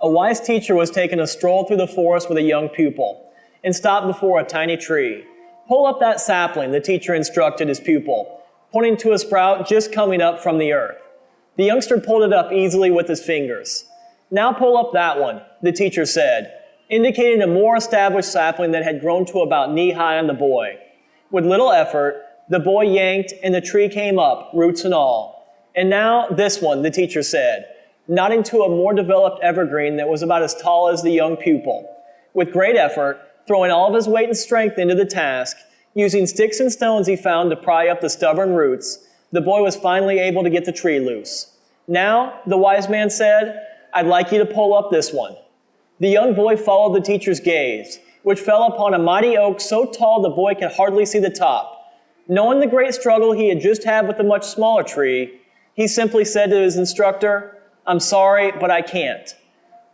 A wise teacher was taking a stroll through the forest with a young pupil and stopped before a tiny tree. "Pull up that sapling," the teacher instructed his pupil, pointing to a sprout just coming up from the earth. The youngster pulled it up easily with his fingers. "Now pull up that one," the teacher said, indicating a more established sapling that had grown to about knee-high on the boy. With little effort, the boy yanked and the tree came up, roots and all. "And now this one," the teacher said, nodding to a more developed evergreen that was about as tall as the young pupil. With great effort, throwing all of his weight and strength into the task, using sticks and stones he found to pry up the stubborn roots, the boy was finally able to get the tree loose. "Now," the wise man said, "I'd like you to pull up this one." The young boy followed the teacher's gaze, which fell upon a mighty oak so tall the boy could hardly see the top. Knowing the great struggle he had just had with the much smaller tree, he simply said to his instructor, "I'm sorry, but I can't."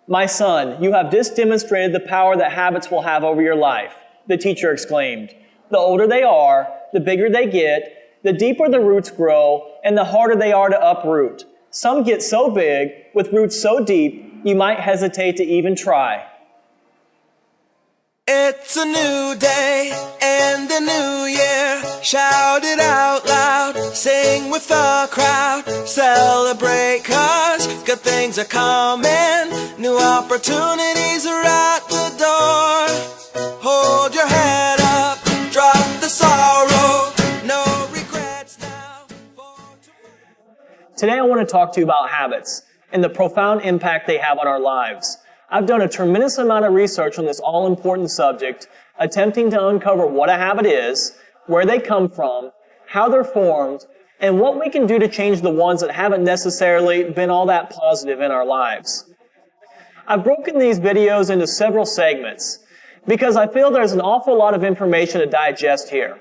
"My son, you have just demonstrated the power that habits will have over your life," the teacher exclaimed. "The older they are, the bigger they get, the deeper the roots grow, and the harder they are to uproot. Some get so big, with roots so deep, you might hesitate to even try." It's a new day and a new year. Shout it out loud, sing with the crowd. Celebrate 'cause good things are coming. New opportunities are at the door. Hold your head up, drop the sorrow. No regrets now for tomorrow. Today I want to talk to you about habits and the profound impact they have on our lives. I've done a tremendous amount of research on this all-important subject, attempting to uncover what a habit is, where they come from, how they're formed, and what we can do to change the ones that haven't necessarily been all that positive in our lives. I've broken these videos into several segments because I feel there's an awful lot of information to digest here.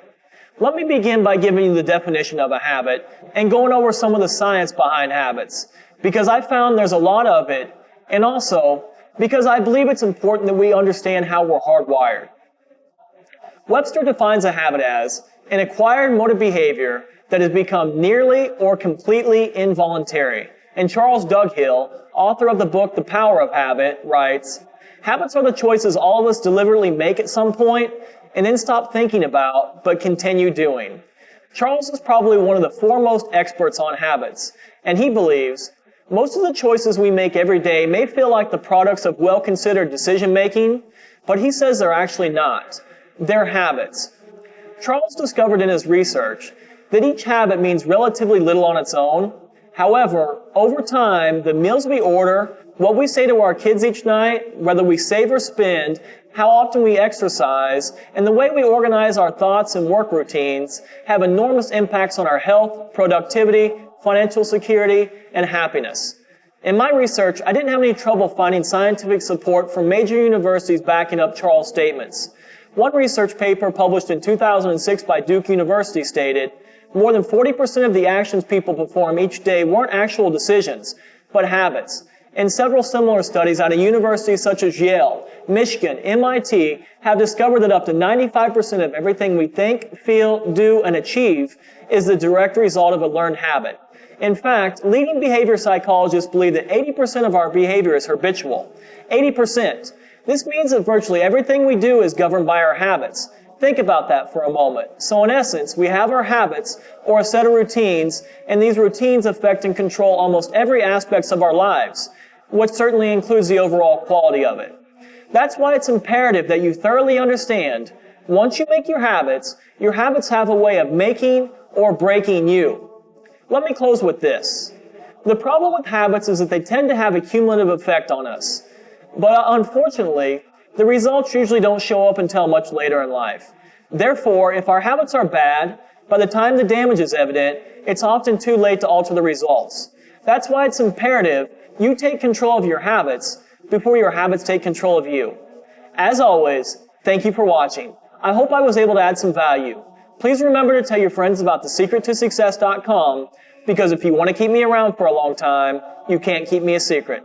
Let me begin by giving you the definition of a habit and going over some of the science behind habits, because I found there's a lot of it, and also because I believe it's important that we understand how we're hardwired. Webster defines a habit as an acquired mode of behavior that has become nearly or completely involuntary. And Charles Duhigg, author of the book The Power of Habit, writes, "Habits are the choices all of us deliberately make at some point and then stop thinking about but continue doing." Charles is probably one of the foremost experts on habits, and he believes most of the choices we make every day may feel like the products of well-considered decision-making, but he says they're actually not. They're habits. Charles discovered in his research that each habit means relatively little on its own. However, over time, the meals we order, what we say to our kids each night, whether we save or spend, how often we exercise, and the way we organize our thoughts and work routines have enormous impacts on our health, productivity, financial security, and happiness. In my research, I didn't have any trouble finding scientific support from major universities backing up Charles' statements. One research paper published in 2006 by Duke University stated, more than 40% of the actions people perform each day weren't actual decisions, but habits. And several similar studies out of universities such as Yale, Michigan, MIT have discovered that up to 95% of everything we think, feel, do, and achieve is the direct result of a learned habit. In fact, leading behavior psychologists believe that 80% of our behavior is habitual. 80%. This means that virtually everything we do is governed by our habits. Think about that for a moment. So in essence, we have our habits, or a set of routines, and these routines affect and control almost every aspect of our lives, which certainly includes the overall quality of it. That's why it's imperative that you thoroughly understand, once you make your habits have a way of making or breaking you. Let me close with this. The problem with habits is that they tend to have a cumulative effect on us. But unfortunately, the results usually don't show up until much later in life. Therefore, if our habits are bad, by the time the damage is evident, it's often too late to alter the results. That's why it's imperative you take control of your habits before your habits take control of you. As always, thank you for watching. I hope I was able to add some value. Please remember to tell your friends about thesecrettosuccess.com, because if you want to keep me around for a long time, you can't keep me a secret.